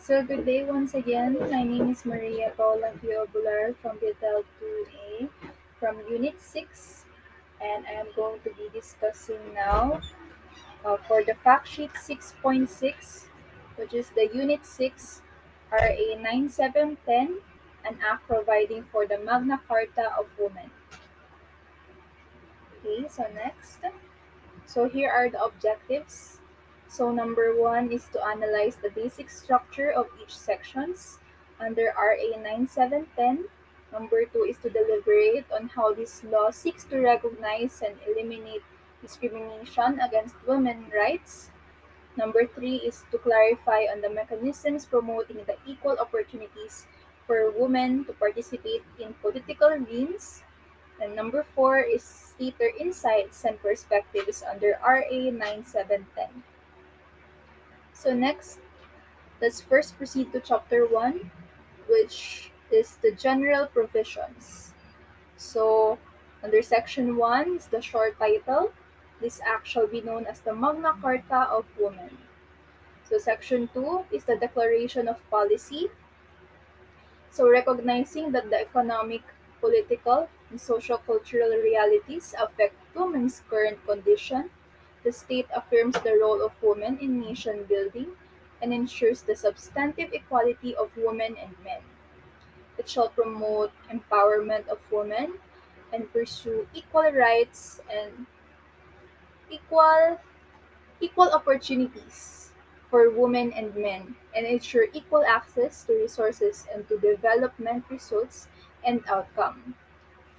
So good day once again. My name is Maria Paula ABULAR from Bethel 2A from Unit 6, and I am going to be discussing now for the fact sheet 6.6, which is the Unit 6 RA 9710, an act providing for the Magna Carta of Women. Okay, so next. So here are the objectives. So number one is to analyze the basic structure of each sections under RA 9710. Number two is to deliberate on how this law seeks to recognize and eliminate discrimination against women's rights. Number three is to clarify on the mechanisms promoting the equal opportunities for women to participate in political arenas. And number four is state their insights and perspectives under RA 9710. So next, let's first proceed to chapter 1, which is the general provisions. So under section 1 is the short title. This act shall be known as the Magna Carta of Women. So section 2 is the declaration of policy. So recognizing that the economic, political, and social-cultural realities affect women's current condition, the state affirms the role of women in nation building and ensures the substantive equality of women and men. It shall promote empowerment of women and pursue equal rights and equal equal opportunities for women and men, and ensure equal access to resources and to development results and outcome.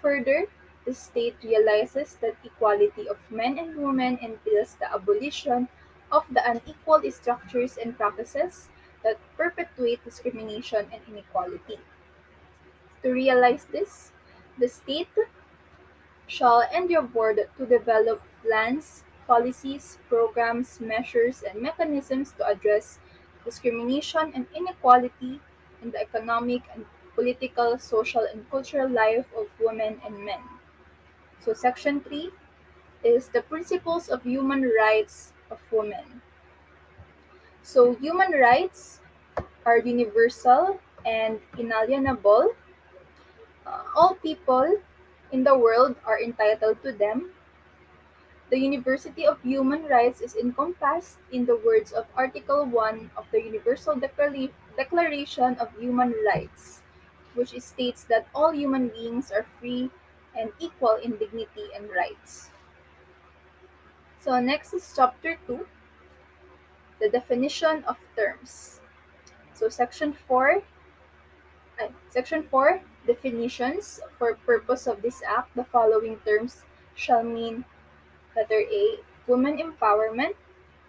Further, the state realizes that equality of men and women entails the abolition of the unequal structures and practices that perpetuate discrimination and inequality. To realize this, the state shall endeavor to develop plans, policies, programs, measures, and mechanisms to address discrimination and inequality in the economic and political, social, and cultural life of women and men. So, Section 3 is the principles of human rights of women. So, human rights are universal and inalienable. All people in the world are entitled to them. The University of Human Rights is encompassed in the words of Article 1 of the Universal Declaration of Human Rights, which states that all human beings are free and equal in dignity and rights. So next is Chapter 2, the definition of terms. So Section 4, definitions. For purpose of this act, the following terms shall mean: letter A, women empowerment.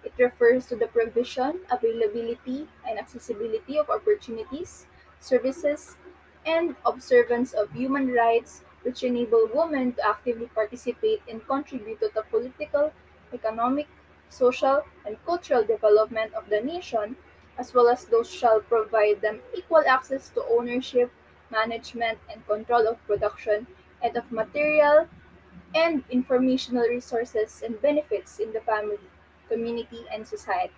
It refers to the provision, availability, and accessibility of opportunities, services, and observance of human rights which enable women to actively participate and contribute to the political, economic, social, and cultural development of the nation, as well as those shall provide them equal access to ownership, management, and control of production and of material and informational resources and benefits in the family, community, and society.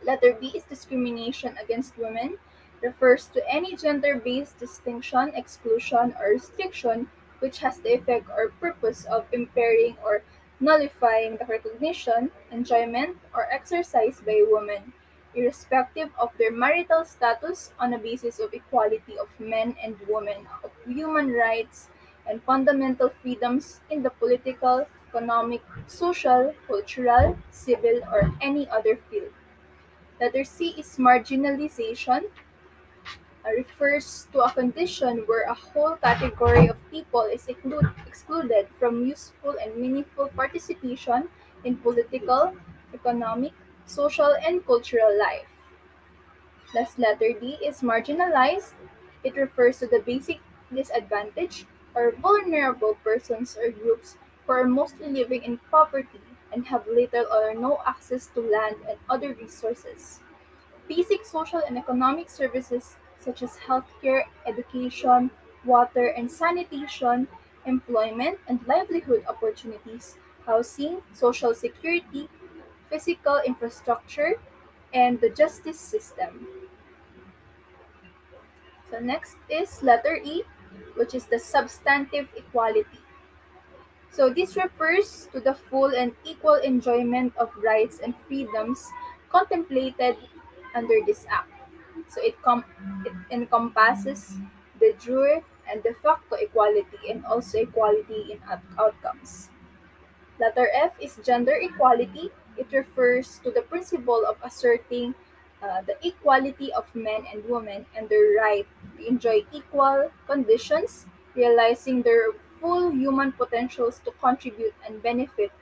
Letter B is discrimination against women, refers to any gender-based distinction, exclusion, or restriction which has the effect or purpose of impairing or nullifying the recognition, enjoyment, or exercise by women, irrespective of their marital status, on a basis of equality of men and women, of human rights and fundamental freedoms in the political, economic, social, cultural, civil, or any other field. Letter C is marginalization, refers to a condition where a whole category of people is excluded from useful and meaningful participation in political, economic, social, and cultural life. Thus, letter D is marginalized. It refers to the basic disadvantaged or vulnerable persons or groups who are mostly living in poverty and have little or no access to land and other resources. Basic social and economic services such as healthcare, education, water and sanitation, employment and livelihood opportunities, housing, social security, physical infrastructure, and the justice system. So next is letter E, which is the substantive equality. So this refers to the full and equal enjoyment of rights and freedoms contemplated under this act. So it encompasses de jure and de facto equality and also equality in outcomes. Letter F is gender equality. It refers to the principle of asserting the equality of men and women and their right to enjoy equal conditions, realizing their full human potentials to contribute and benefit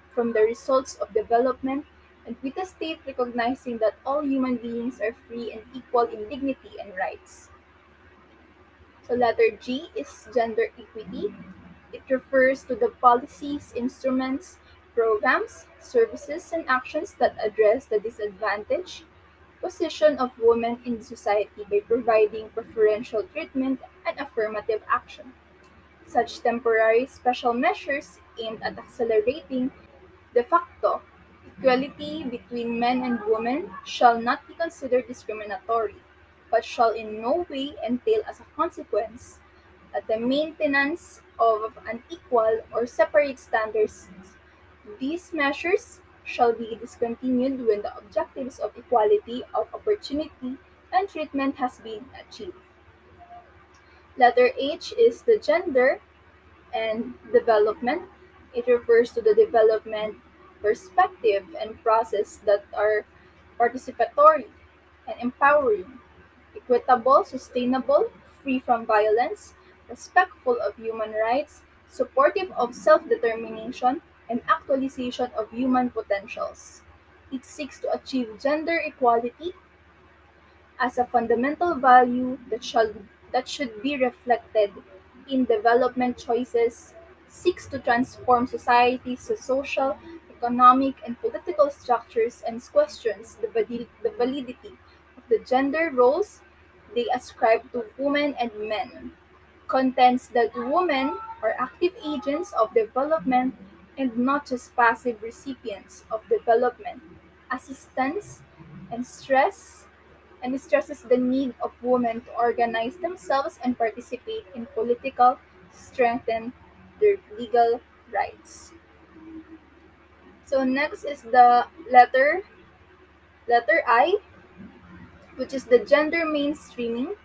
from the results of development, and with the state recognizing that all human beings are free and equal in dignity and rights. So letter G is gender equity. It refers to the policies, instruments, programs, services, and actions that address the disadvantaged position of women in society by providing preferential treatment and affirmative action. Such temporary special measures aimed at accelerating de facto equality between men and women shall not be considered discriminatory, but shall in no way entail as a consequence the maintenance of unequal or separate standards. These measures shall be discontinued when the objectives of equality of opportunity and treatment has been achieved. Letter H is the gender and development. It refers to the development perspective and process that are participatory and empowering, equitable, sustainable, free from violence, respectful of human rights, supportive of self-determination, and actualization of human potentials. It seeks to achieve gender equality as a fundamental value that should be reflected in development choices, seeks to transform society's social, economic, and political structures, and questions the validity of the gender roles they ascribe to women and men, contends that women are active agents of development and not just passive recipients of development assistance, and stresses the need of women to organize themselves and participate in political strengthen their legal rights. So next is the letter I, which is the gender mainstreaming.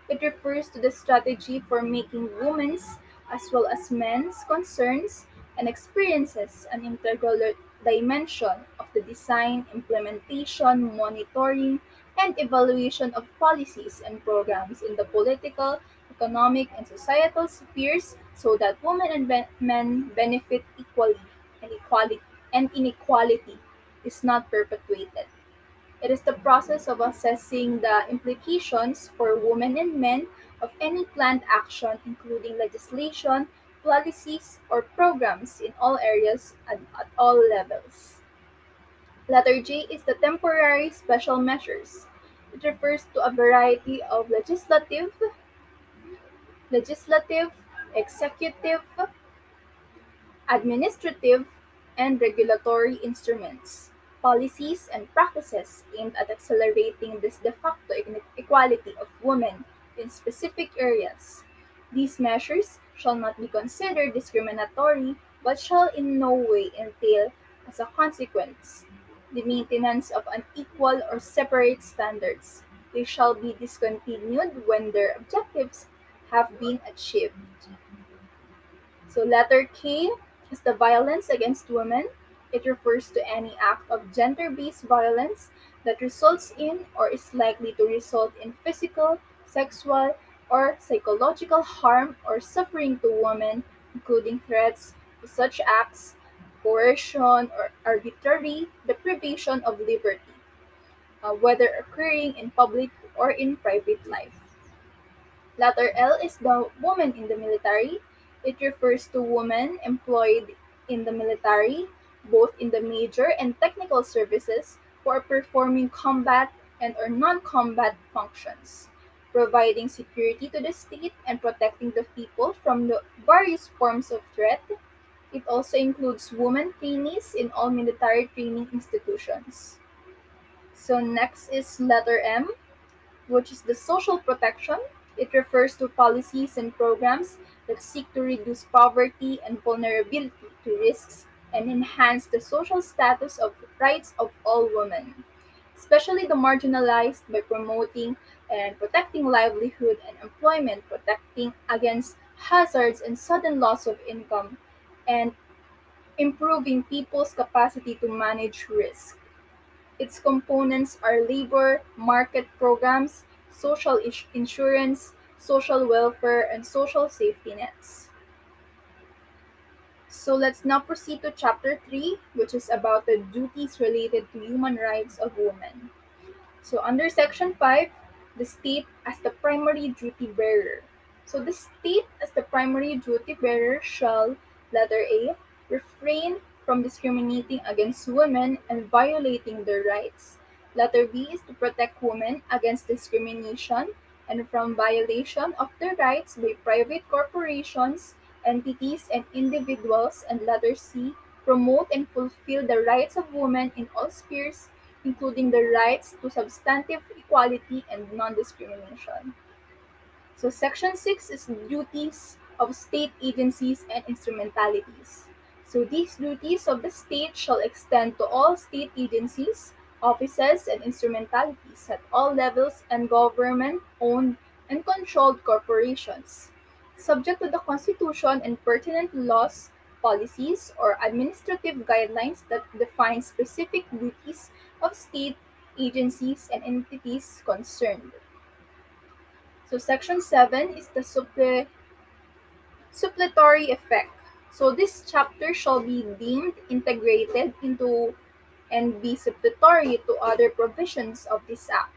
It refers to the strategy for making women's as well as men's concerns and experiences an integral dimension of the design, implementation, monitoring, and evaluation of policies and programs in the political, economic, and societal spheres so that women and men benefit equally and inequality is not perpetuated. It is the process of assessing the implications for women and men of any planned action, including legislation, policies, or programs in all areas and at all levels. Letter J is the temporary special measures. It refers to a variety of legislative, executive, administrative, and regulatory instruments, policies, and practices aimed at accelerating this de facto equality of women in specific areas. These measures shall not be considered discriminatory but shall in no way entail, as a consequence, the maintenance of unequal or separate standards. They shall be discontinued when their objectives have been achieved. So letter K is the violence against women. It refers to any act of gender-based violence that results in or is likely to result in physical, sexual, or psychological harm or suffering to women, including threats to such acts, coercion, or arbitrary deprivation of liberty, whether occurring in public or in private life. Letter L is the woman in the military. It refers to women employed in the military, both in the major and technical services, who are performing combat and or non-combat functions, providing security to the state and protecting the people from the various forms of threat. It also includes women trainees in all military training institutions. So next is letter M, which is the social protection. It refers to policies and programs that seek to reduce poverty and vulnerability to risks and enhance the social status of rights of all women, especially the marginalized, by promoting and protecting livelihood and employment, protecting against hazards and sudden loss of income, and improving people's capacity to manage risk. Its components are labor market programs, social insurance, social welfare, and social safety nets. So let's now proceed to Chapter 3, which is about the duties related to human rights of women. So under Section 5, the state as the primary duty bearer. So the state as the primary duty bearer shall, letter A, refrain from discriminating against women and violating their rights. Letter B is to protect women against discrimination and from violation of their rights by private corporations, entities, and individuals. And letter C, promote and fulfill the rights of women in all spheres, including the rights to substantive equality and non-discrimination. So Section 6 is duties of state agencies and instrumentalities. So these duties of the state shall extend to all state agencies, offices, and instrumentalities at all levels and government-owned and controlled corporations, subject to the Constitution and pertinent laws, policies, or administrative guidelines that define specific duties of state agencies and entities concerned. So Section 7 is the suppletory effect. So this chapter shall be deemed integrated into and be suppletory to other provisions of this Act,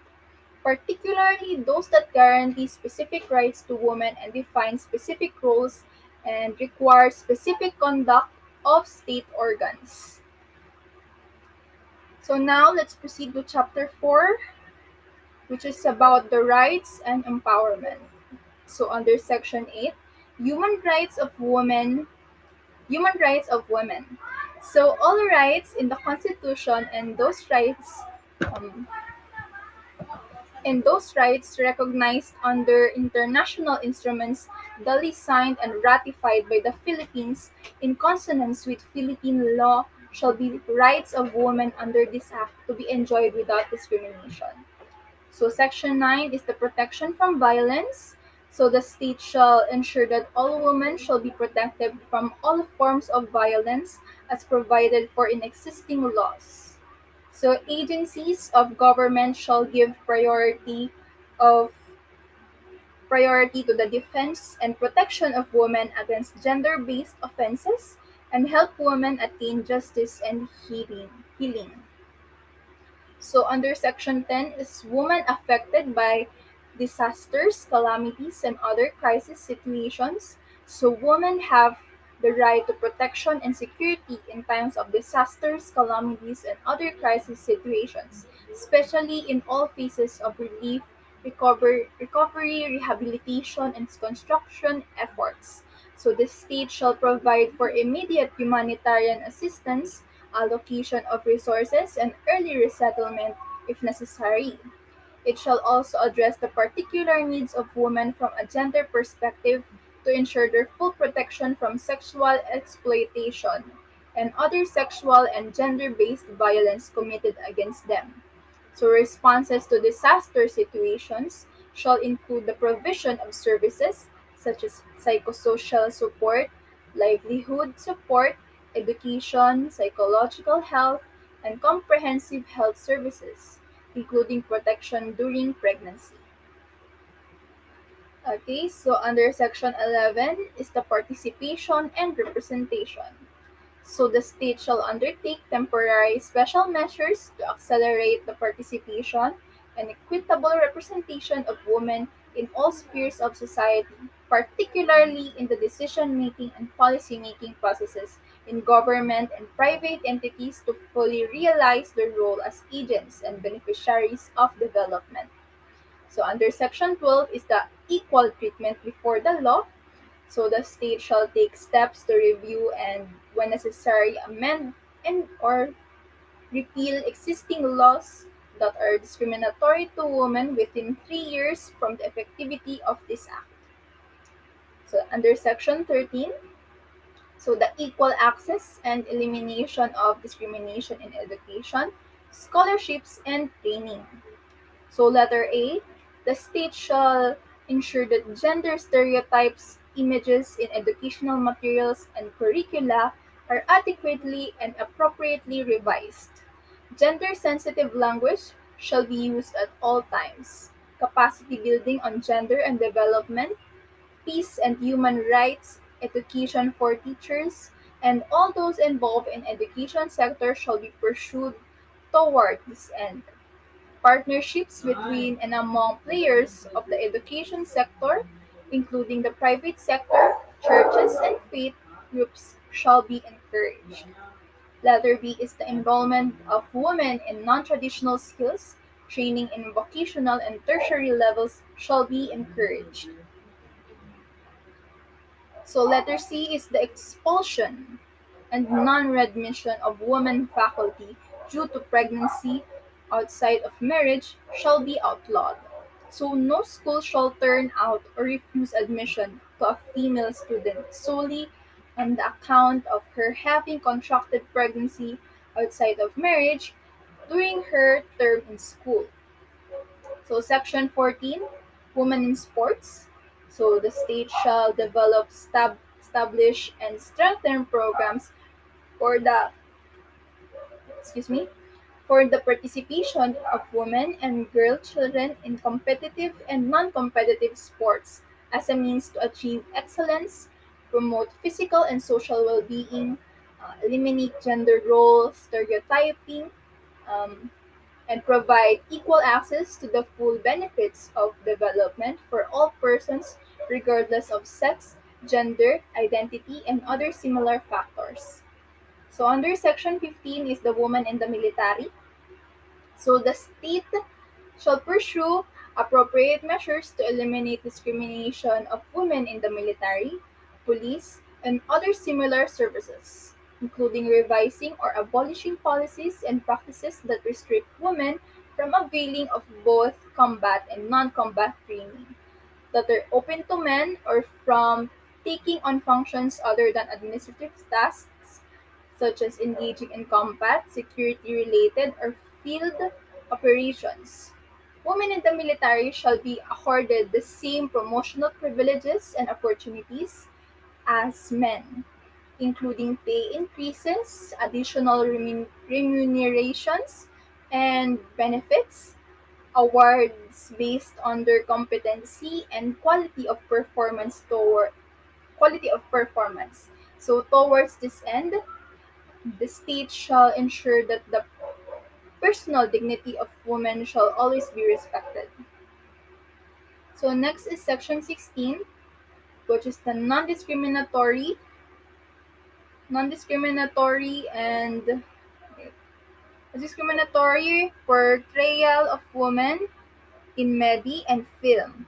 particularly those that guarantee specific rights to women and define specific roles and require specific conduct of state organs. So now let's proceed to Chapter 4, which is about the rights and empowerment. So under Section 8, human rights of women, human rights of women. So all rights in the Constitution um, and those rights recognized under international instruments duly signed and ratified by the Philippines in consonance with Philippine law shall be rights of women under this act to be enjoyed without discrimination. So Section 9 is the protection from violence. So the state shall ensure that all women shall be protected from all forms of violence as provided for in existing laws. So agencies of government shall give of priority to the defense and protection of women against gender-based offenses and help women attain justice and healing. So under Section 10 is women affected by disasters, calamities, and other crisis situations. So women have the right to protection and security in times of disasters, calamities, and other crisis situations, especially in all phases of relief, recovery, rehabilitation, and construction efforts. So the state shall provide for immediate humanitarian assistance, allocation of resources, and early resettlement if necessary. It shall also address the particular needs of women from a gender perspective to ensure their full protection from sexual exploitation and other sexual and gender-based violence committed against them. So responses to disaster situations shall include the provision of services such as psychosocial support, livelihood support, education, psychological health, and comprehensive health services, including protection during pregnancy. Okay, so under Section 11 is the participation and representation. So the state shall undertake temporary special measures to accelerate the participation and equitable representation of women in all spheres of society, particularly in the decision-making and policy-making processes in government and private entities to fully realize their role as agents and beneficiaries of development. So under Section 12 is the equal treatment before the law. So the state shall take steps to review and, when necessary, amend and or repeal existing laws that are discriminatory to women within 3 years from the effectivity of this act. So under Section 13, so the equal access and elimination of discrimination in education, scholarships, and training. So letter A, the state shall ensure that gender stereotypes, images in educational materials and curricula are adequately and appropriately revised. Gender-sensitive language shall be used at all times. Capacity building on gender and development, peace and human rights, education for teachers, and all those involved in education sector shall be pursued toward this end. Partnerships between and among players of the education sector, including the private sector, churches, and faith groups, shall be encouraged. Letter B is the involvement of women in non-traditional skills. Training in vocational and tertiary levels shall be encouraged. So letter C is the expulsion and non-readmission of women faculty due to pregnancy outside of marriage shall be outlawed. So no school shall turn out or refuse admission to a female student solely on the account of her having contracted pregnancy outside of marriage during her term in school. So section 14, women in sports. So the state shall develop, establish, and strengthen programs for the excuse me for the participation of women and girl children in competitive and non-competitive sports as a means to achieve excellence, promote physical and social well-being, eliminate gender role stereotyping, um, and provide equal access to the full benefits of development for all persons regardless of sex, gender, identity, and other similar factors. So under Section 15 is the woman in the military. So the state shall pursue appropriate measures to eliminate discrimination of women in the military, police, and other similar services, including revising or abolishing policies and practices that restrict women from availing of both combat and non-combat training that are open to men or from taking on functions other than administrative tasks such as engaging in combat, security-related, or field operations. Women in the military shall be accorded the same promotional privileges and opportunities as men, including pay increases, additional remunerations, and benefits, awards based on their competency and quality of performance. So towards this end, the state shall ensure that the personal dignity of women shall always be respected. So next is section 16, which is the non-discriminatory and discriminatory portrayal of women in media and film.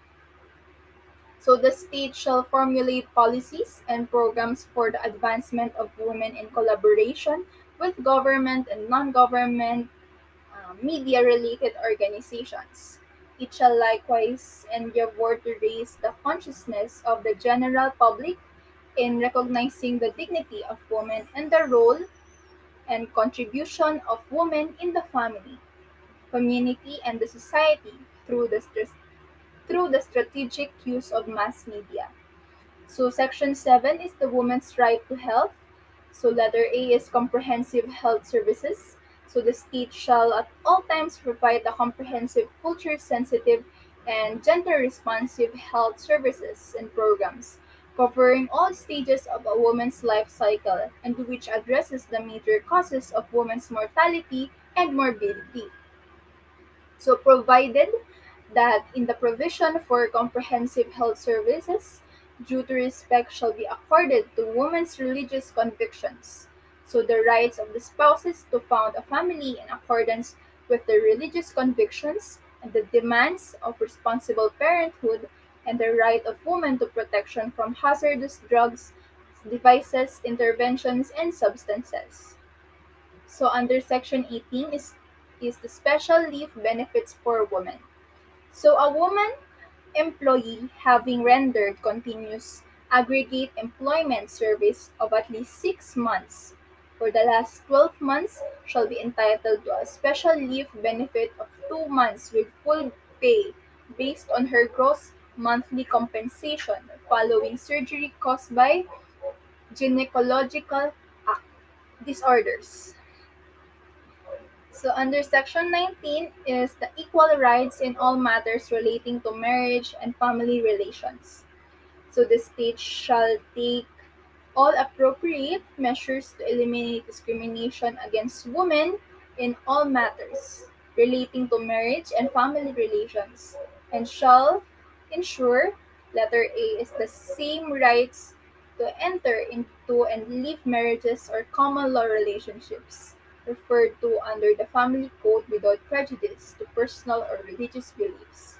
So the state shall formulate policies and programs for the advancement of women in collaboration with government and non-government media-related organizations. It shall likewise endeavor to raise the consciousness of the general public in recognizing the dignity of women and the role and contribution of women in the family, community, and the society through the strategic use of mass media. So section 7 is the woman's right to health. So letter A is comprehensive health services. So the state shall at all times provide a comprehensive culture sensitive and gender responsive health services and programs covering all stages of a woman's life cycle and which addresses the major causes of women's mortality and morbidity. So provided that in the provision for comprehensive health services, due to respect shall be accorded to women's religious convictions. So the rights of the spouses to found a family in accordance with their religious convictions and the demands of responsible parenthood and the right of women to protection from hazardous drugs, devices, interventions, and substances. So under section 18 is the special leave benefits for women. So a woman employee having rendered continuous aggregate employment service of at least 6 months for the last 12 months shall be entitled to a special leave benefit of 2 months with full pay based on her gross monthly compensation following surgery caused by gynecological disorders. So under Section 19 is the equal rights in all matters relating to marriage and family relations. So the state shall take all appropriate measures to eliminate discrimination against women in all matters relating to marriage and family relations, and shall ensure letter A is the same rights to enter into and leave marriages or common law relationships referred to under the family code without prejudice to personal or religious beliefs.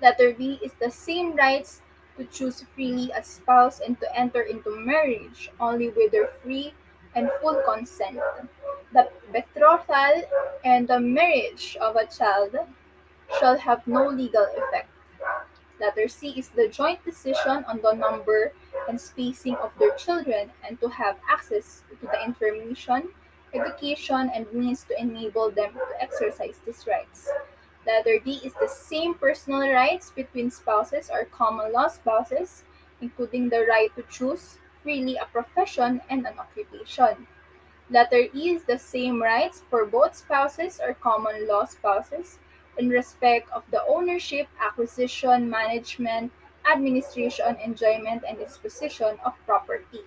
Letter B is the same rights to choose freely a spouse and to enter into marriage only with their free and full consent. The betrothal and the marriage of a child shall have no legal effect. Letter C is the joint decision on the number and spacing of their children and to have access to the information, education, and means to enable them to exercise these rights. Letter D is the same personal rights between spouses or common law spouses, including the right to choose freely a profession and an occupation. Letter E is the same rights for both spouses or common law spouses in respect of the ownership, acquisition, management, administration, enjoyment, and disposition of property.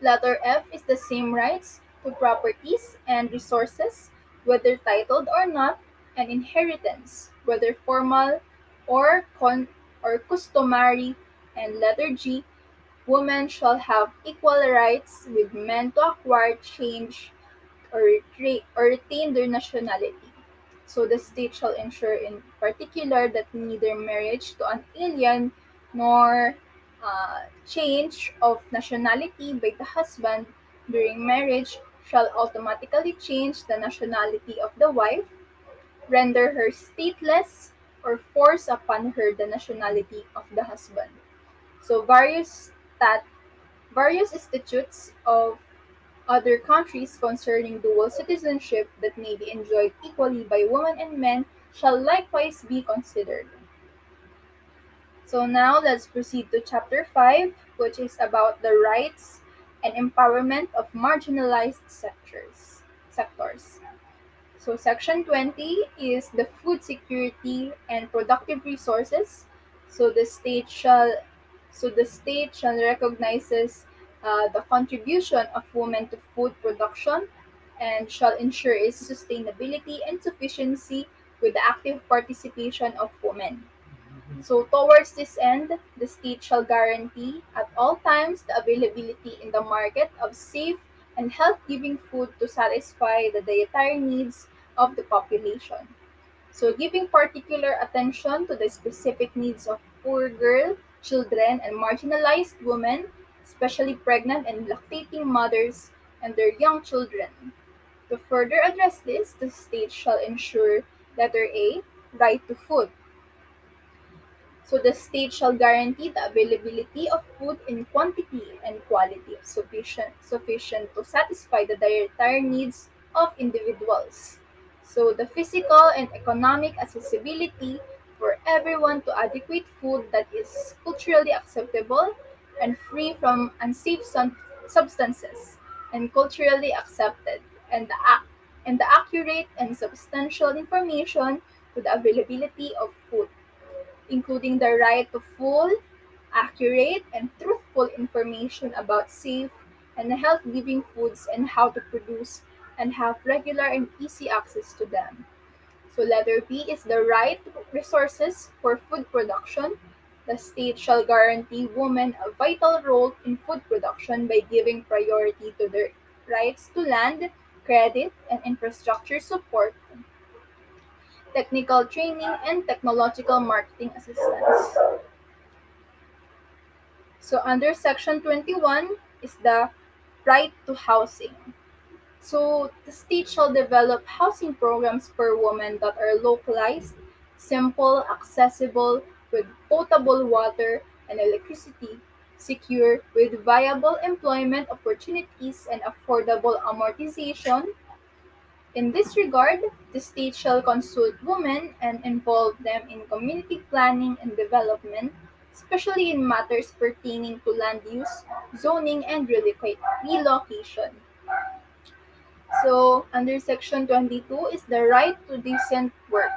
Letter F is the same rights to properties and resources, whether titled or not, and inheritance, whether formal or or customary. And letter G, women shall have equal rights with men to acquire, change, or retain their nationality. So the state shall ensure in particular that neither marriage to an alien nor change of nationality by the husband during marriage shall automatically change the nationality of the wife, render her stateless, or force upon her the nationality of the husband. So various statutes of other countries concerning dual citizenship that may be enjoyed equally by women and men shall likewise be considered. So now let's proceed to Chapter 5, which is about the rights and empowerment of marginalized sectors. So Section 20 is the food security and productive resources. So the state shall recognizes the contribution of women to food production and shall ensure its sustainability and sufficiency with the active participation of women. So towards this end, the state shall guarantee at all times the availability in the market of safe and health-giving food to satisfy the dietary needs of the population. So giving particular attention to the specific needs of poor girl, children, and marginalized women, especially pregnant and lactating mothers and their young children. To further address this, the state shall ensure letter A, right to food. So the state shall guarantee the availability of food in quantity and quality sufficient to satisfy the dietary needs of individuals. So the physical and economic accessibility for everyone to adequate food that is culturally acceptable and free from unsafe substances and culturally accepted, and the accurate and substantial information to the availability of food, including the right to full, accurate, and truthful information about safe and health-giving foods and how to produce and have regular and easy access to them. So letter B is the right to resources for food production. The state shall guarantee women a vital role in food production by giving priority to their rights to land, credit, and infrastructure support, technical training, and technological marketing assistance. So under Section 21 is the right to housing. So the state shall develop housing programs for women that are localized, simple, accessible, with potable water and electricity, secure, with viable employment opportunities and affordable amortization. In this regard, the state shall consult women and involve them in community planning and development, especially in matters pertaining to land use, zoning, and relocation. So, under Section 22 is the right to decent work.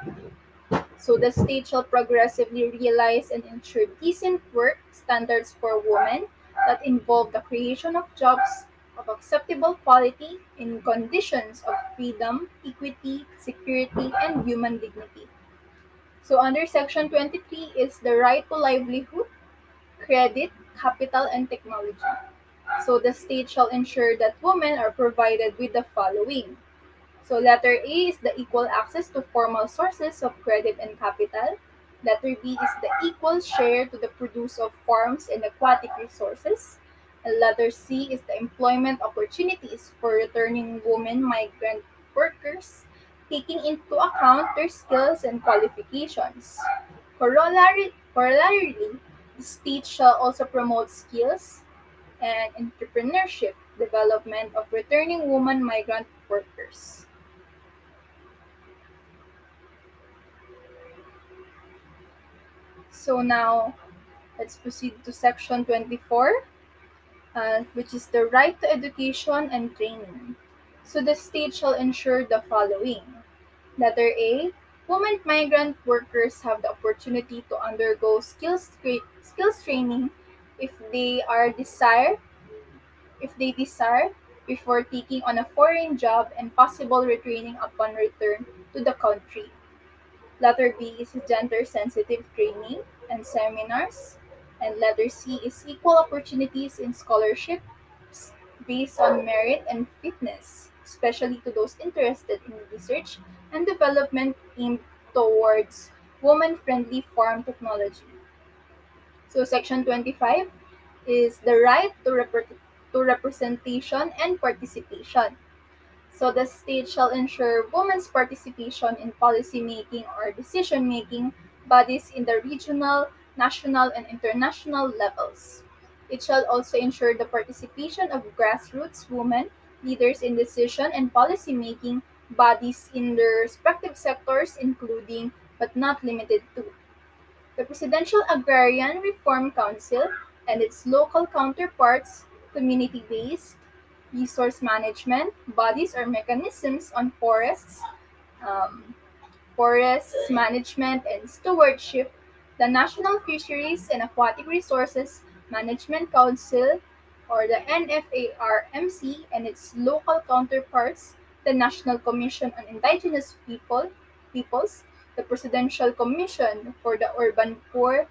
So, the state shall progressively realize and ensure decent work standards for women that involve the creation of jobs of acceptable quality in conditions of freedom, equity, security, and human dignity. So, under Section 23 is the right to livelihood, credit, capital, and technology. So, the state shall ensure that women are provided with the following. So letter A is the equal access to formal sources of credit and capital. Letter B is the equal share to the produce of farms and aquatic resources. And letter C is the employment opportunities for returning women migrant workers, taking into account their skills and qualifications. Corollary, the state shall also promote skills and entrepreneurship development of returning women migrant workers. So now let's proceed to section 24, which is the right to education and training. So the state shall ensure the following. Letter A, women migrant workers have the opportunity to undergo skills training if they are desire if they desire before taking on a foreign job and possible retraining upon return to the country. Letter B is gender-sensitive training and seminars. And letter C is equal opportunities in scholarships based on merit and fitness, especially to those interested in research and development aimed towards woman-friendly farm technology. So Section 25 is the right to representation and participation. So the state shall ensure women's participation in policy-making or decision-making bodies in the regional, national, and international levels. It shall also ensure the participation of grassroots women leaders in decision and policy-making bodies in their respective sectors, including but not limited to the Presidential Agrarian Reform Council and its local counterparts, community-based resource management bodies or mechanisms on um, forests management and stewardship, the National Fisheries and Aquatic Resources Management Council or the NFARMC and its local counterparts, the National Commission on Indigenous Peoples, the Presidential Commission for the Urban Poor,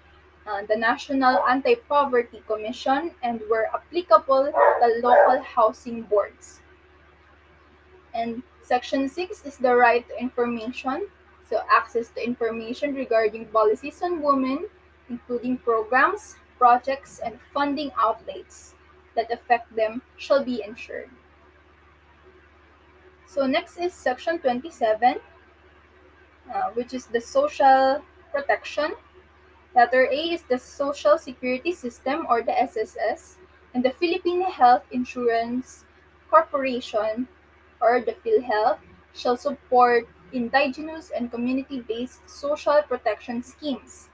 the National Anti-Poverty Commission, and where applicable, the local housing boards. And Section 6 is the right to information, so access to information regarding policies on women, including programs, projects, and funding outlets that affect them shall be ensured. So next is Section 27, which is the social protection. Letter A is the Social Security System or the SSS, and the Philippine Health Insurance Corporation or the PhilHealth shall support indigenous and community-based social protection schemes.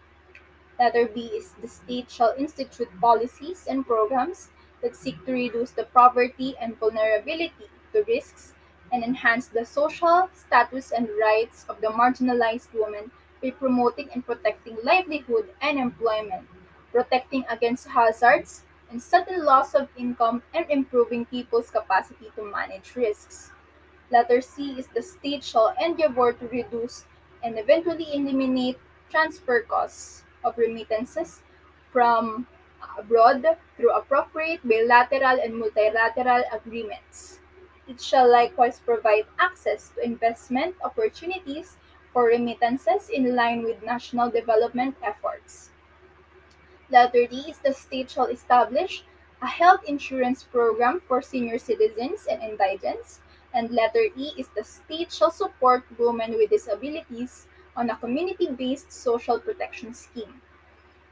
Letter B is the state shall institute policies and programs that seek to reduce the poverty and vulnerability to risks and enhance the social status and rights of the marginalized women by promoting and protecting livelihood and employment, protecting against hazards and sudden loss of income, and improving people's capacity to manage risks. Letter C is the state shall endeavor to reduce and eventually eliminate transfer costs of remittances from abroad through appropriate bilateral and multilateral agreements. It shall likewise provide access to investment opportunities for remittances in line with national development efforts. Letter D is the state shall establish a health insurance program for senior citizens and indigents And letter E is the state shall support women with disabilities on a community-based social protection scheme.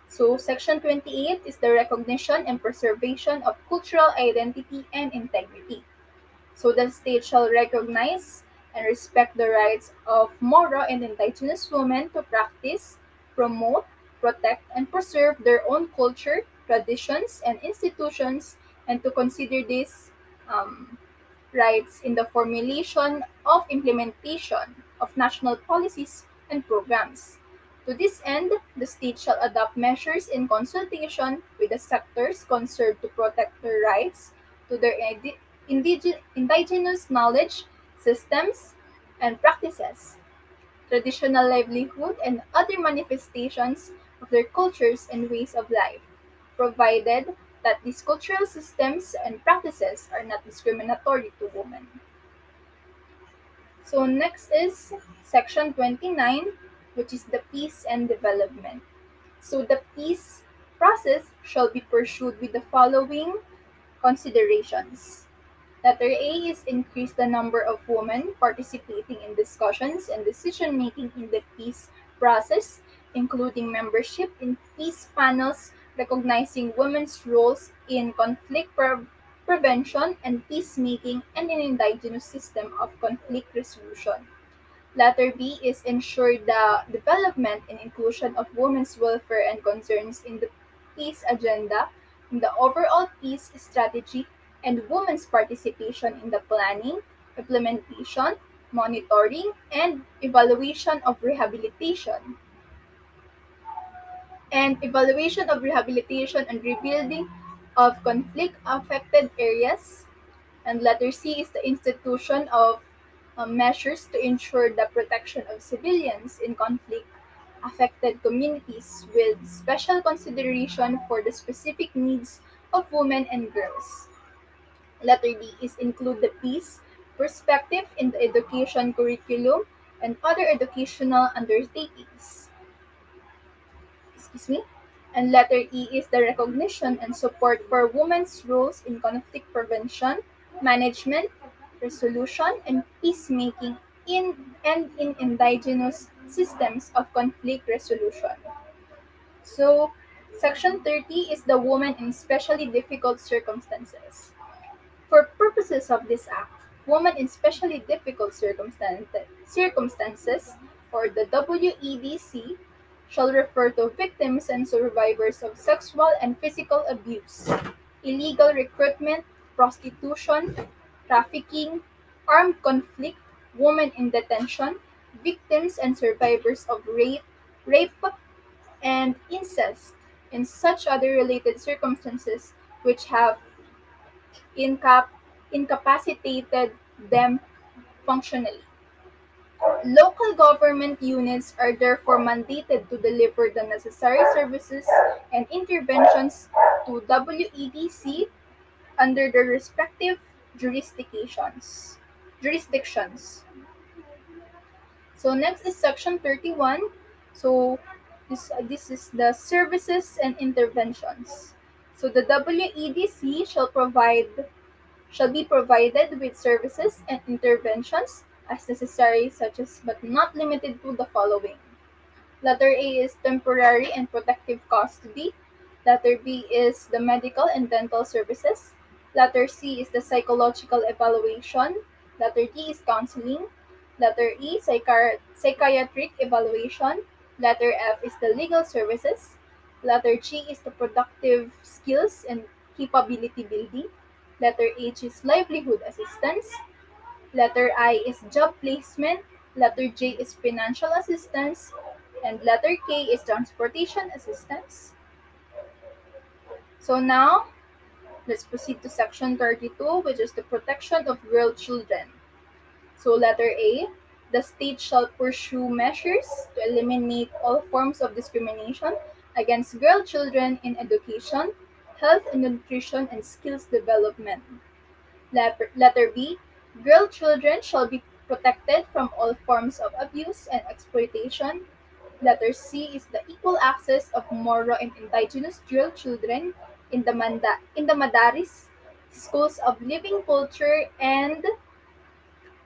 So Section 28 is the recognition and preservation of cultural identity and integrity. So the state shall recognize and respect the rights of Moro and indigenous women to practice, promote, protect, and preserve their own culture, traditions, and institutions, and to consider these um, rights in the formulation of implementation of national policies and programs. To this end, the state shall adopt measures in consultation with the sectors concerned to protect their rights to their indigenous knowledge, systems, and practices, traditional livelihood, and other manifestations of their cultures and ways of life, provided that these cultural systems and practices are not discriminatory to women. So next is section 29, which is the peace and development. So the peace process shall be pursued with the following considerations. Letter A is increase the number of women participating in discussions and decision making in the peace process, including membership in peace panels recognizing women's roles in conflict prevention and peacemaking and an indigenous system of conflict resolution. Letter B is ensure the development and inclusion of women's welfare and concerns in the peace agenda, in the overall peace strategy, and women's participation in the planning, implementation, monitoring, and evaluation of rehabilitation and rebuilding of conflict affected areas. And letter C is the institution of measures to ensure the protection of civilians in conflict affected communities with special consideration for the specific needs of women and girls. Letter D is include the peace perspective in the education curriculum and other educational undertakings. Excuse me. And letter E is the recognition and support for women's roles in conflict prevention, management, resolution, and peacemaking in indigenous systems of conflict resolution. So, Section 30 is the woman in especially difficult circumstances. For purposes of this act, women in especially difficult circumstances, or the WEDC, shall refer to victims and survivors of sexual and physical abuse, illegal recruitment, prostitution, trafficking, armed conflict, women in detention, victims and survivors of rape, and incest, and such other related circumstances which have incap- incapacitated them functionally. Local government units are therefore mandated to deliver the necessary services and interventions to WEDC under their respective jurisdictions. Jurisdictions. So next is section 31. So this is the services and interventions. So the WEDC shall be provided with services and interventions as necessary, such as but not limited to the following. Letter A is temporary and protective custody. Letter B is the medical and dental services. Letter C is the psychological evaluation. Letter D is counseling. Letter E, psychiatric evaluation. Letter F is the legal services. Letter G is the productive skills and capability building. Letter H is livelihood assistance. Letter I is job placement. Letter J is financial assistance. And letter K is transportation assistance. So now, let's proceed to section 32, which is the protection of girl children. So letter A, the state shall pursue measures to eliminate all forms of discrimination against girl children in education, health and nutrition, and skills development. Letter B, girl children shall be protected from all forms of abuse and exploitation. Letter C is the equal access of Moro and indigenous girl children in the Madaris, schools of living culture, and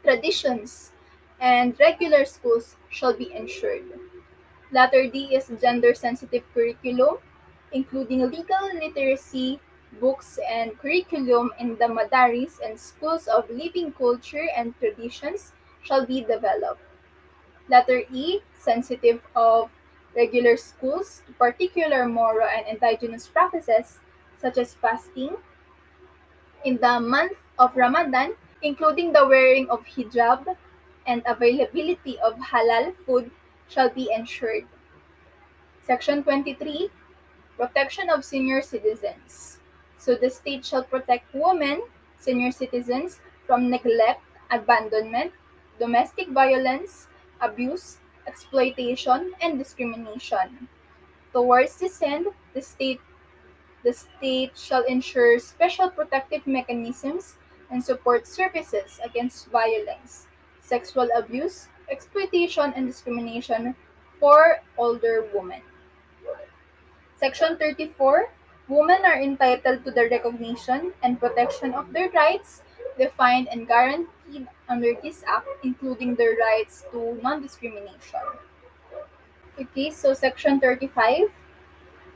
traditions, and regular schools shall be ensured. Letter D is gender-sensitive curriculum, including legal literacy, books, and curriculum in the madaris and schools of living culture and traditions shall be developed. Letter E, sensitive of regular schools to particular Moro and indigenous practices such as fasting in the month of Ramadan, including the wearing of hijab and availability of halal food shall be ensured. Section 23, protection of senior citizens. So the state shall protect women, senior citizens, from neglect, abandonment, domestic violence, abuse, exploitation, and discrimination. Towards this end, the state shall ensure special protective mechanisms and support services against violence, sexual abuse, exploitation, and discrimination for older women. Section 34, women are entitled to the recognition and protection of their rights defined and guaranteed under this Act, including their rights to non-discrimination. Okay, so Section 35,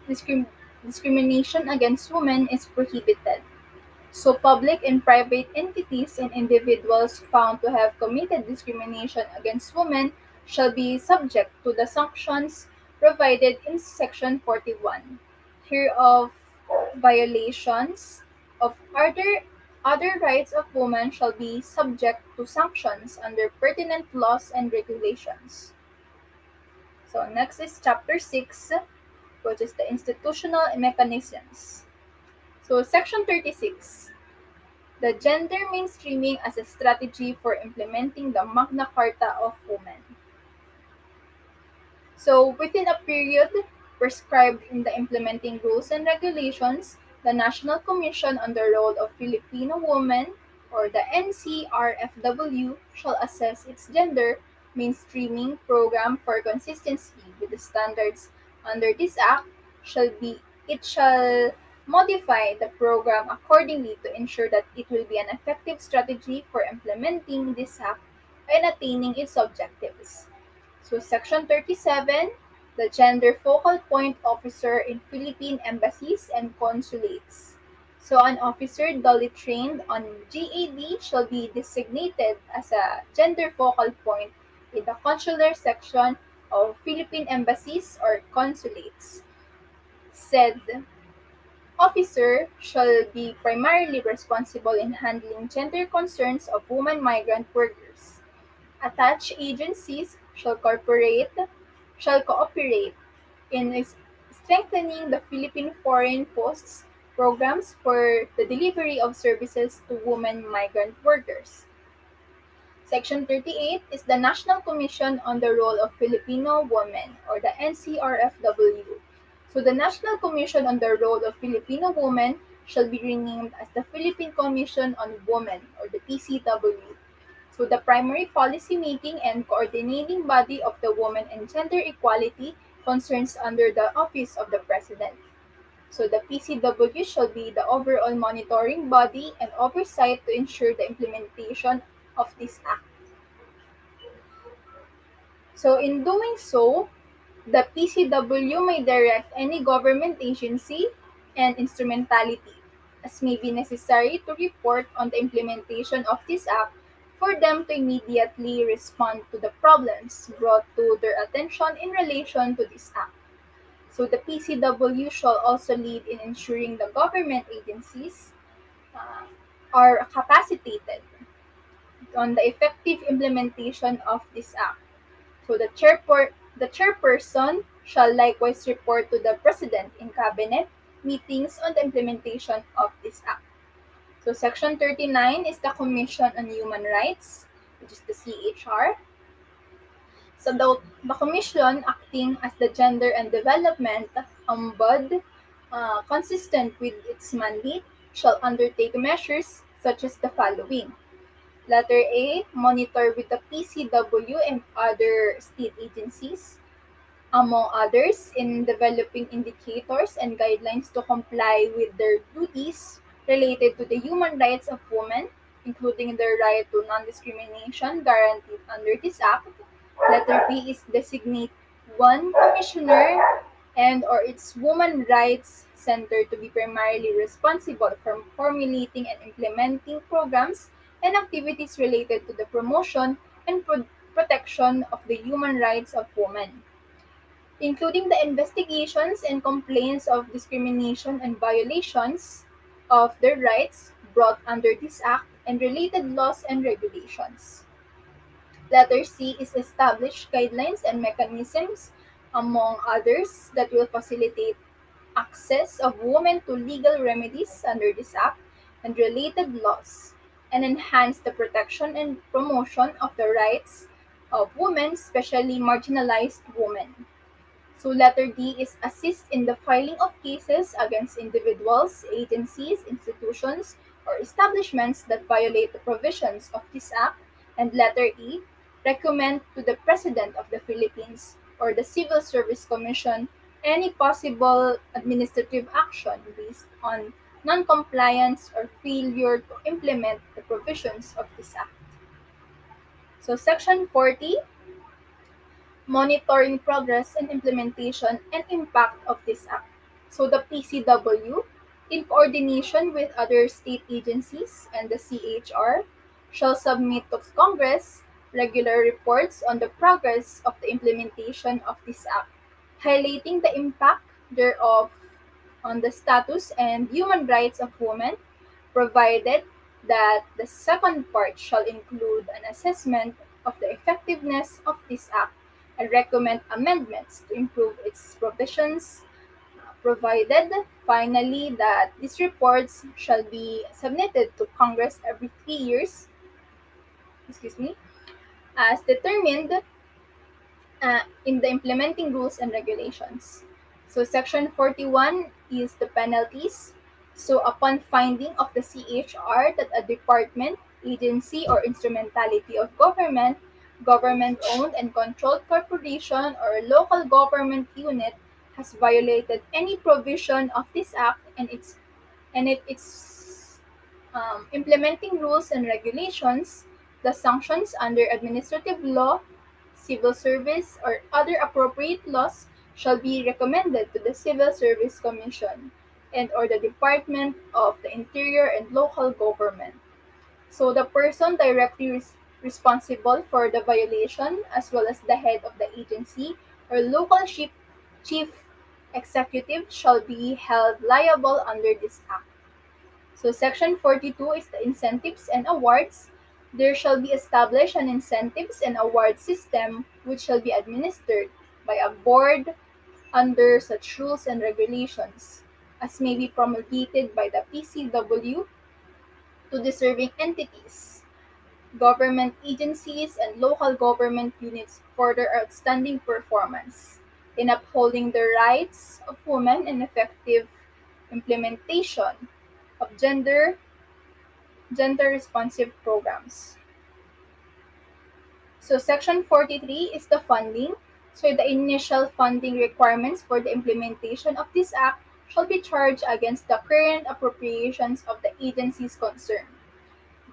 discrim- discrimination against women is prohibited. So public and private entities and individuals found to have committed discrimination against women shall be subject to the sanctions provided in Section 41. Hereof violations of other rights of women shall be subject to sanctions under pertinent laws and regulations. So next is Chapter 6, which is the institutional mechanisms. So Section 36, the gender mainstreaming as a strategy for implementing the Magna Carta of Women. So, within a period prescribed in the implementing rules and regulations, the National Commission on the Role of Filipino Women, or the NCRFW, shall assess its gender mainstreaming program for consistency with the standards under this act. It shall modify the program accordingly to ensure that it will be an effective strategy for implementing this act and attaining its objectives. So Section 37, the gender focal point officer in Philippine embassies and consulates. So an officer duly trained on GAD shall be designated as a gender focal point in the consular section of Philippine embassies or consulates. Said officer shall be primarily responsible in handling gender concerns of women migrant workers. Attached agencies shall cooperate in strengthening the Philippine Foreign Posts programs for the delivery of services to women migrant workers. Section 38 is the National Commission on the Role of Filipino Women, or the NCRFW. So the National Commission on the Role of Filipino Women shall be renamed as the Philippine Commission on Women, or the PCW. So the primary policy-making and coordinating body of the Women and Gender Equality concerns under the Office of the President. So the PCW shall be the overall monitoring body and oversight to ensure the implementation of this act. So in doing so, the PCW may direct any government agency and instrumentality as may be necessary to report on the implementation of this act for them to immediately respond to the problems brought to their attention in relation to this act. So the PCW shall also lead in ensuring the government agencies uh, are capacitated on the effective implementation of this act. So the chairperson shall likewise report to the president in cabinet meetings on the implementation of this act. So Section 39 is the Commission on Human Rights, which is the CHR. So the Commission, acting as the Gender and Development Ombud, consistent with its mandate, shall undertake measures such as the following. Letter A, monitor with the PCW and other state agencies, among others, in developing indicators and guidelines to comply with their duties related to the human rights of women, including the right to non-discrimination guaranteed under this act. Letter B is designate one commissioner and or its Women Rights Center to be primarily responsible for formulating and implementing programs and activities related to the promotion and protection of the human rights of women, including the investigations and complaints of discrimination and violations of their rights brought under this act and related laws and regulations. Letter C is establish guidelines and mechanisms, among others, that will facilitate access of women to legal remedies under this act and related laws, and enhance the protection and promotion of the rights of women, especially marginalized women. So letter D is assist in the filing of cases against individuals, agencies, institutions, or establishments that violate the provisions of this act. And letter E, recommend to the President of the Philippines or the Civil Service Commission any possible administrative action based on non-compliance or failure to implement the provisions of this act. So section 40, monitoring progress and implementation and impact of this act. So the PCW, in coordination with other state agencies and the CHR, shall submit to Congress regular reports on the progress of the implementation of this act, highlighting the impact thereof on the status and human rights of women, provided that the second part shall include an assessment of the effectiveness of this act and recommend amendments to improve its provisions, provided finally that these reports shall be submitted to Congress every 3 years, excuse me, as determined in the implementing rules and regulations. So section 41 is the penalties. So upon finding of the CHR that a department, agency, or instrumentality of government, government-owned and controlled corporation, or local government unit has violated any provision of this act and its implementing rules and regulations, the sanctions under administrative law, civil service, or other appropriate laws shall be recommended to the Civil Service Commission and or the Department of the Interior and Local Government. So the person directly responsible for the violation, as well as the head of the agency or local chief executive, shall be held liable under this act. So section 42 is the incentives and awards. There shall be established an incentives and award system which shall be administered by a board under such rules and regulations as may be promulgated by the PCW to deserving entities, government agencies, and local government units for their outstanding performance in upholding the rights of women and effective implementation of gender responsive programs. So section 43 is the funding. So the initial funding requirements for the implementation of this act shall be charged against the current appropriations of the agencies concerned.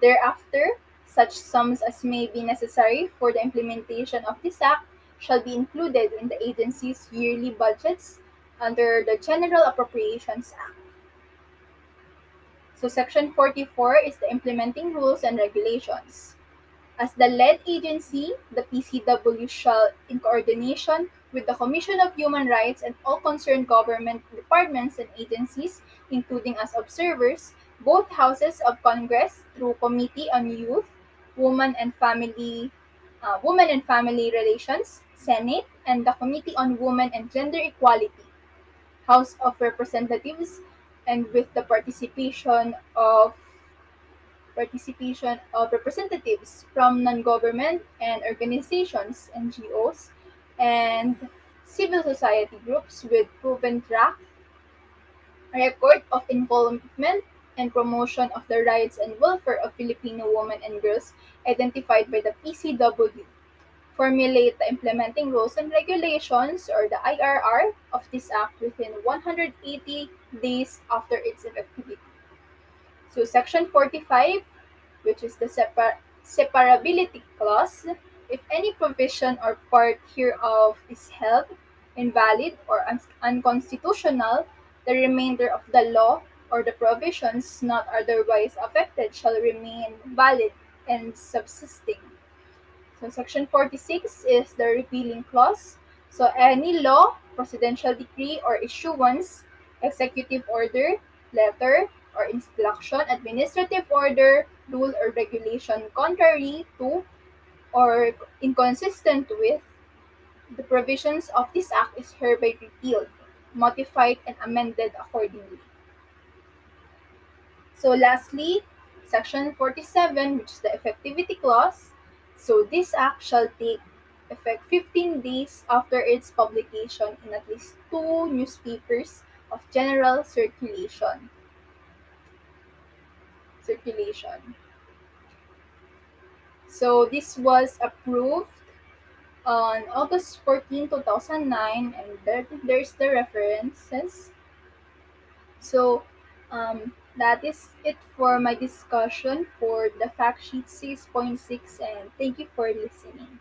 Thereafter, such sums as may be necessary for the implementation of this act shall be included in the agency's yearly budgets under the General Appropriations Act. So section 44 is the implementing rules and regulations. As the lead agency, the PCW shall, in coordination with the Commission of Human Rights and all concerned government departments and agencies, including as observers, both houses of Congress through Committee on Youth, Women and Family Relations, Senate, and the Committee on Women and Gender Equality, House of Representatives, and with the participation of representatives from non-government and organizations, NGOs, and civil society groups with proven track record of involvement and promotion of the rights and welfare of Filipino women and girls identified by the PCW. Formulate the implementing rules and regulations or the IRR of this act within 180 days after its effectivity. So section 45 which is the separability clause. If any provision or part hereof is held invalid or unconstitutional, the remainder of the law or the provisions not otherwise affected shall remain valid and subsisting. So Section 46 is the repealing clause. So any law, presidential decree or issuance, executive order, letter, or instruction, administrative order, rule, or regulation contrary to or inconsistent with the provisions of this act is hereby repealed, modified, and amended accordingly. So lastly, Section 47, which is the effectivity clause. So this act shall take effect 15 days after its publication in at least two newspapers of general circulation. So this was approved on August 14, 2009, and there's the references. So that is it for my discussion for the fact sheet 6.6, and thank you for listening.